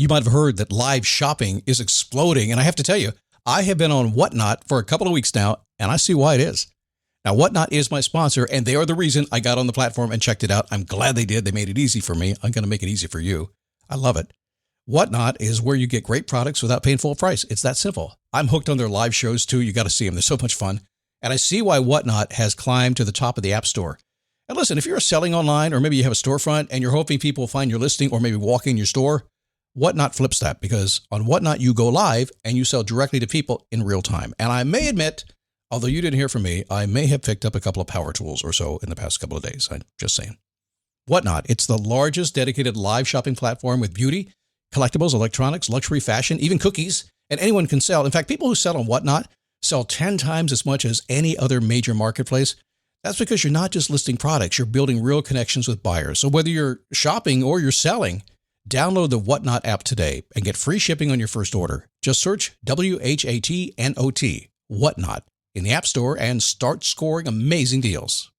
You might have heard that live shopping is exploding. And I have to tell you, I have been on Whatnot for a couple of weeks now, and I see why it is. Now, Whatnot is my sponsor, and they are the reason I got on the platform and checked it out. I'm glad they did. They made it easy for me. I'm going to make it easy for you. I love it. Whatnot is where you get great products without paying full price. It's that simple. I'm hooked on their live shows, too. You got to see them. They're so much fun. And I see why Whatnot has climbed to the top of the App Store. And listen, if you're selling online, or maybe you have a storefront and you're hoping people will find your listing or maybe walk in your store, Whatnot flips that, because on Whatnot, you go live and you sell directly to people in real time. And I may admit, although you didn't hear from me, I may have picked up a couple of power tools or so in the past couple of days. I'm just saying. Whatnot, it's the largest dedicated live shopping platform with beauty, collectibles, electronics, luxury, fashion, even cookies, and anyone can sell. In fact, people who sell on Whatnot sell 10 times as much as any other major marketplace. That's because you're not just listing products, you're building real connections with buyers. So whether you're shopping or you're selling, download the Whatnot app today and get free shipping on your first order. Just search WHATNOT, Whatnot, in the App Store and start scoring amazing deals.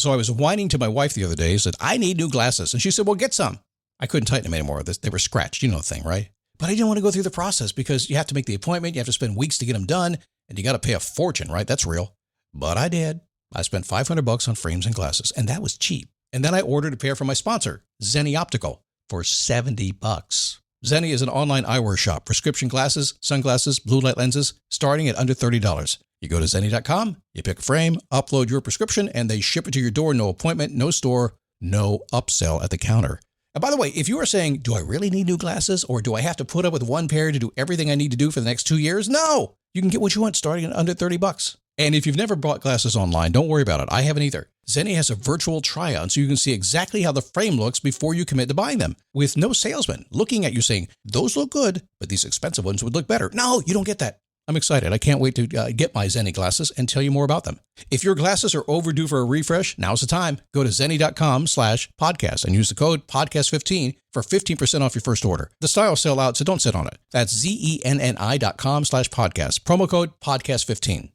So I was whining to my wife the other day, said, I need new glasses. And she said, well, get some. I couldn't tighten them anymore. They were scratched. You know the thing, right? But I didn't want to go through the process because you have to make the appointment. You have to spend weeks to get them done. And you got to pay a fortune, right? That's real. But I did. I spent $500 on frames and glasses, and that was cheap. And then I ordered a pair from my sponsor, Zenni Optical, for $70. Zenni is an online eyewear shop, prescription glasses, sunglasses, blue light lenses, starting at under $30. You go to Zenni.com, you pick a frame, upload your prescription, and they ship it to your door. No appointment, no store, no upsell at the counter. And by the way, if you are saying, do I really need new glasses, or do I have to put up with one pair to do everything I need to do for the next 2 years? No, you can get what you want starting at under $30. And if you've never bought glasses online, don't worry about it. I haven't either. Zenni has a virtual try-on so you can see exactly how the frame looks before you commit to buying them, with no salesman looking at you saying, those look good, but these expensive ones would look better. No, you don't get that. I'm excited. I can't wait to get my Zenni glasses and tell you more about them. If your glasses are overdue for a refresh, now's the time. Go to Zenni.com/podcast and use the code podcast15 for 15% off your first order. The styles sell out, so don't sit on it. That's ZENNI.com/podcast. Promo code podcast15.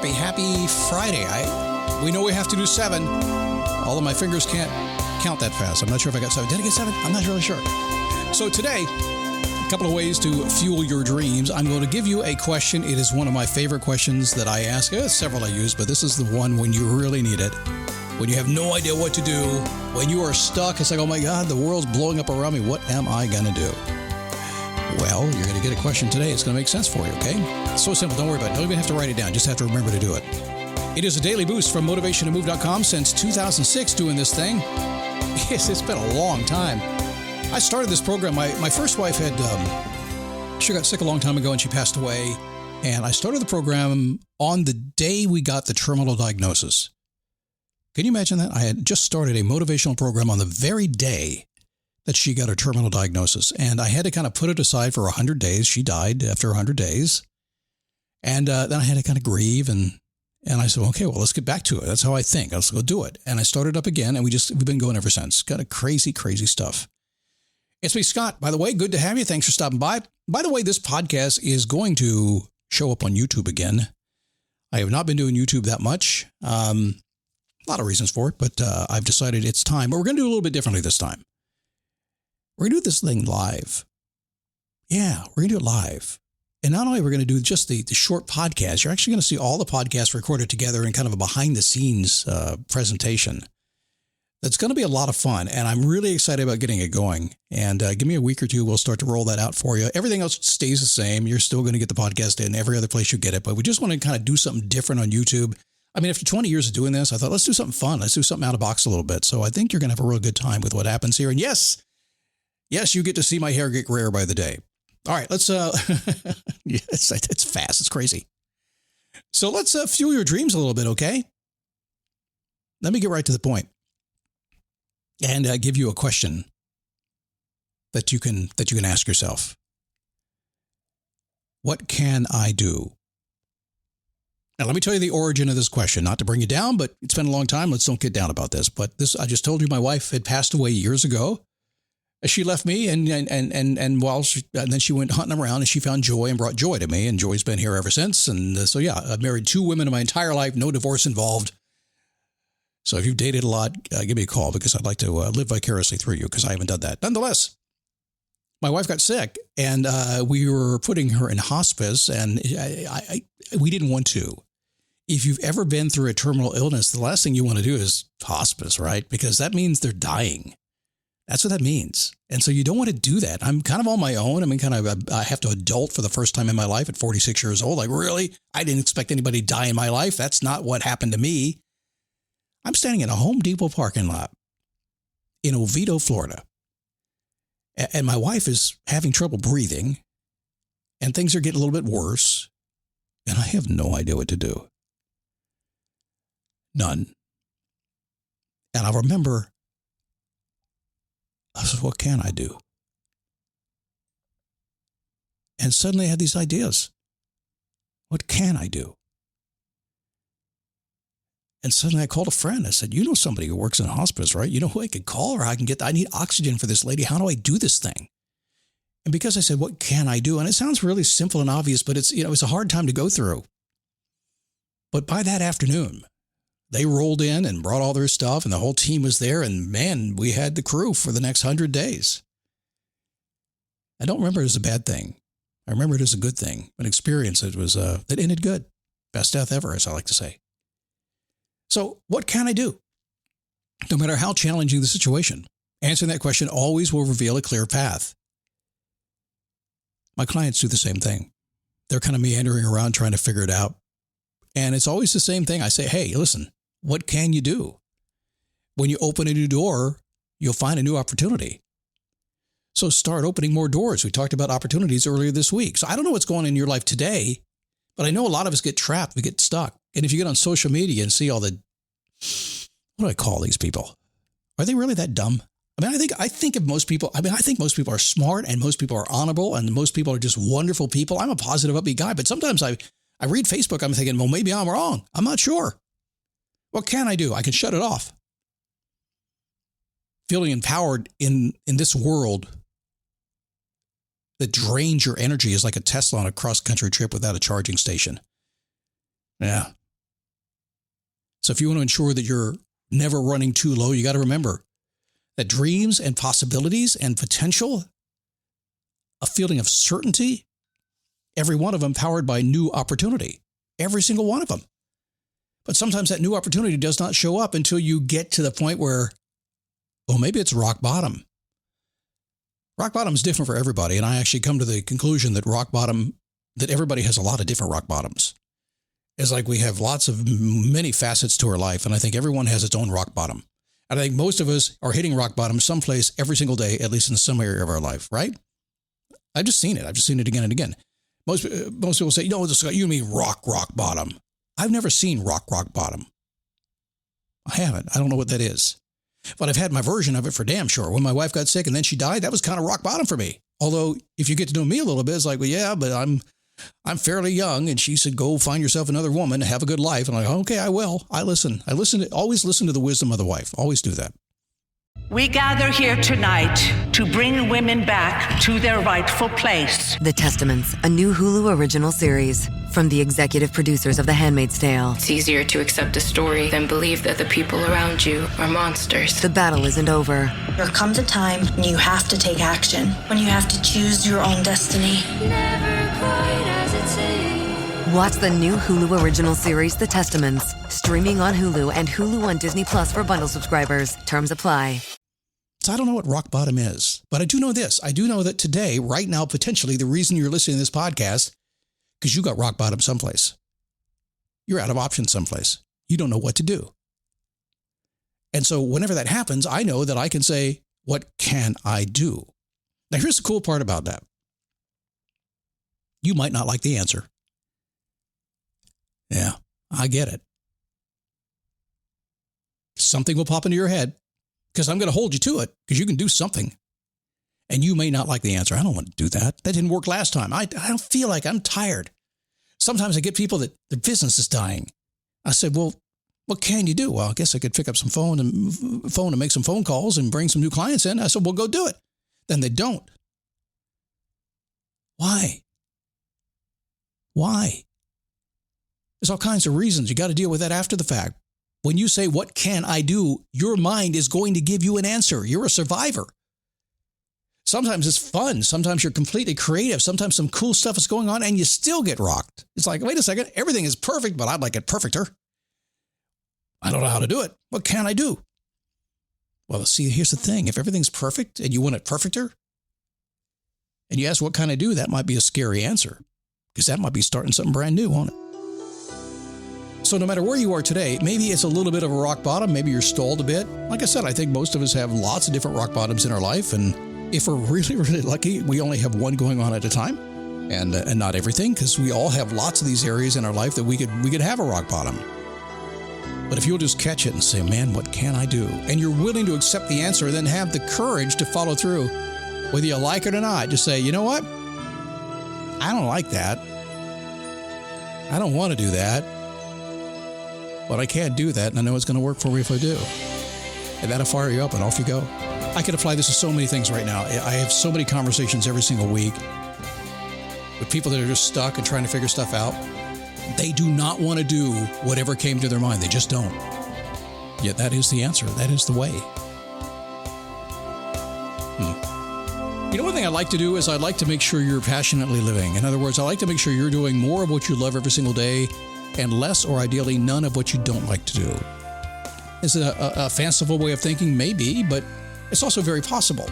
Happy Friday. We know we have to do 7. Although my fingers can't count that fast. I'm not sure if I got 7. Did I get 7? I'm not really sure. So today, a couple of ways to fuel your dreams. I'm going to give you a question. It is one of my favorite questions that I ask. Several I use, but this is the one when you really need it. When you have no idea what to do. When you are stuck, it's like, oh my God, the world's blowing up around me. What am I going to do? Well, you're going to get a question today. It's going to make sense for you, okay? It's so simple. Don't worry about it. Don't even have to write it down. Just have to remember to do it. It is a daily boost from motivationtomove.com since 2006 doing this thing. Yes, it's been a long time. I started this program. My first wife had, she got sick a long time ago and she passed away. And I started the program on the day we got the terminal diagnosis. Can you imagine that? I had just started a motivational program on the very day that she got her terminal diagnosis. And I had to kind of put it aside for 100 days. She died after 100 days. And then I had to kind of grieve. And I said, okay, well, let's get back to it. That's how I think. Let's go do it. And I started up again. And we've been going ever since. Kind of crazy, crazy stuff. It's me, Scott. By the way, good to have you. Thanks for stopping by. By the way, this podcast is going to show up on YouTube again. I have not been doing YouTube that much. A lot of reasons for it, but I've decided it's time. But we're going to do a little bit differently this time. We're going to do this thing live. Yeah, we're going to do it live. And not only are we going to do just the short podcast, you're actually going to see all the podcasts recorded together in kind of a behind-the-scenes presentation. That's going to be a lot of fun, and I'm really excited about getting it going. And give me a week or two, we'll start to roll that out for you. Everything else stays the same. You're still going to get the podcast in every other place you get it, but we just want to kind of do something different on YouTube. I mean, after 20 years of doing this, I thought, let's do something fun. Let's do something out of the box a little bit. So I think you're going to have a real good time with what happens here. And yes, you get to see my hair get grayer by the day. All right, let's, it's fast. It's crazy. So let's fuel your dreams a little bit, okay? Let me get right to the point and give you a question that you can ask yourself. What can I do? Now, let me tell you the origin of this question, not to bring you down, but it's been a long time. Let's don't get down about this. But this, I just told you my wife had passed away years ago. She left me and then she went hunting around and she found Joy and brought Joy to me. And Joy's been here ever since. And so, yeah, I've married 2 women in my entire life, no divorce involved. So if you've dated a lot, give me a call because I'd like to live vicariously through you because I haven't done that. Nonetheless, my wife got sick and we were putting her in hospice and we didn't want to. If you've ever been through a terminal illness, the last thing you want to do is hospice, right? Because that means they're dying. That's what that means. And so you don't want to do that. I'm kind of on my own. I mean, I have to adult for the first time in my life at 46 years old. Like, really? I didn't expect anybody to die in my life. That's not what happened to me. I'm standing in a Home Depot parking lot in Oviedo, Florida. And my wife is having trouble breathing and things are getting a little bit worse. And I have no idea what to do. None. And I remember, I said, what can I do? And suddenly I had these ideas. What can I do? And suddenly I called a friend. I said, you know somebody who works in a hospice, right? You know who I could call or I need oxygen for this lady. How do I do this thing? And because I said, what can I do? And it sounds really simple and obvious, but it's a hard time to go through. But by that afternoon, they rolled in and brought all their stuff and the whole team was there. And man, we had the crew for the next 100 days. I don't remember it as a bad thing. I remember it as a good thing, an experience. It was, that ended good. Best death ever, as I like to say. So what can I do? No matter how challenging the situation, answering that question always will reveal a clear path. My clients do the same thing. They're kind of meandering around trying to figure it out. And it's always the same thing. I say, hey, listen, what can you do? When you open a new door, you'll find a new opportunity. So start opening more doors. We talked about opportunities earlier this week. So I don't know what's going on in your life today, but I know a lot of us get trapped. We get stuck. And if you get on social media and see all the, what do I call these people? Are they really that dumb? I mean, I think most people are smart and most people are honorable and most people are just wonderful people. I'm a positive, upbeat guy, but sometimes I read Facebook, I'm thinking, well, maybe I'm wrong. I'm not sure. What can I do? I can shut it off. Feeling empowered in this world that drains your energy is like a Tesla on a cross-country trip without a charging station. Yeah. So if you want to ensure that you're never running too low, you got to remember that dreams and possibilities and potential, a feeling of certainty, every one of them powered by new opportunity, every single one of them. But sometimes that new opportunity does not show up until you get to the point where, well, maybe it's rock bottom. Rock bottom is different for everybody. And I actually come to the conclusion that that everybody has a lot of different rock bottoms. It's like we have many facets to our life. And I think everyone has its own rock bottom. And I think most of us are hitting rock bottom someplace every single day, at least in some area of our life, right? I've just seen it. I've just seen it again and again. Most people say, you mean rock bottom. I've never seen rock bottom. I haven't. I don't know what that is. But I've had my version of it for damn sure. When my wife got sick and then she died, that was kind of rock bottom for me. Although if you get to know me a little bit, it's like, well, yeah, but I'm fairly young. And she said, go find yourself another woman and have a good life. And I'm like, okay, I will. I always listen to the wisdom of the wife. Always do that. We gather here tonight to bring women back to their rightful place. The Testaments, a new Hulu original series from the executive producers of The Handmaid's Tale. It's easier to accept a story than believe that the people around you are monsters. The battle isn't over. There comes a time when you have to take action, when you have to choose your own destiny. Never quite as it seems. Watch the new Hulu original series, The Testaments, streaming on Hulu and Hulu on Disney Plus for bundle subscribers. Terms apply. So I don't know what rock bottom is, but I do know this. I do know that today, right now, potentially the reason you're listening to this podcast, because you got rock bottom someplace. You're out of options someplace. You don't know what to do. And so whenever that happens, I know that I can say, what can I do? Now, here's the cool part about that. You might not like the answer. Yeah, I get it. Something will pop into your head. Because I'm going to hold you to it, because you can do something. And you may not like the answer. I don't want to do that. That didn't work last time. I don't feel like I'm tired. Sometimes I get people that their business is dying. I said, well, what can you do? Well, I guess I could pick up some phone and make some phone calls and bring some new clients in. I said, well, go do it. then they don't. Why? Why? There's all kinds of reasons. You got to deal with that after the fact. When you say, what can I do? Your mind is going to give you an answer. You're a survivor. Sometimes it's fun. Sometimes you're completely creative. Sometimes some cool stuff is going on and you still get rocked. It's like, wait a second, everything is perfect, but I'd like it perfecter. I don't know how to do it. What can I do? Well, see, here's the thing. If everything's perfect and you want it perfecter, and you ask what can I do, that might be a scary answer, because that might be starting something brand new, won't it? So no matter where you are today, maybe it's a little bit of a rock bottom. Maybe you're stalled a bit. Like I said, I think most of us have lots of different rock bottoms in our life. And if we're really, really lucky, we only have one going on at a time, and not everything, because we all have lots of these areas in our life that we could have a rock bottom. But if you'll just catch it and say, man, what can I do? And you're willing to accept the answer, then have the courage to follow through, whether you like it or not. Just say, you know what? I don't like that. I don't want to do that. But I can't do that, and I know it's going to work for me if I do. And that'll fire you up, and off you go. I could apply this to so many things right now. I have so many conversations every single week with people that are just stuck and trying to figure stuff out. They do not want to do whatever came to their mind. They just don't. Yet that is the answer. That is the way. You know, one thing I like to do is I like to make sure you're passionately living. In other words, I like to make sure you're doing more of what you love every single day and less, or ideally none, of what you don't like to do. Is it a fanciful way of thinking? Maybe, but it's also very possible.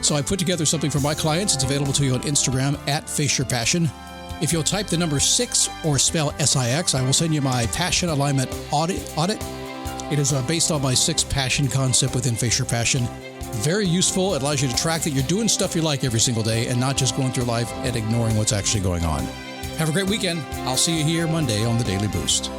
So I put together something for my clients. It's available to you on Instagram at Face Your Passion. If you'll type the number 6 or spell SIX, I will send you my Passion Alignment Audit. It is based on my 6 passion concept within Face Your Passion. Very useful. It allows you to track that you're doing stuff you like every single day and not just going through life and ignoring what's actually going on. Have a great weekend. I'll see you here Monday on the Daily Boost.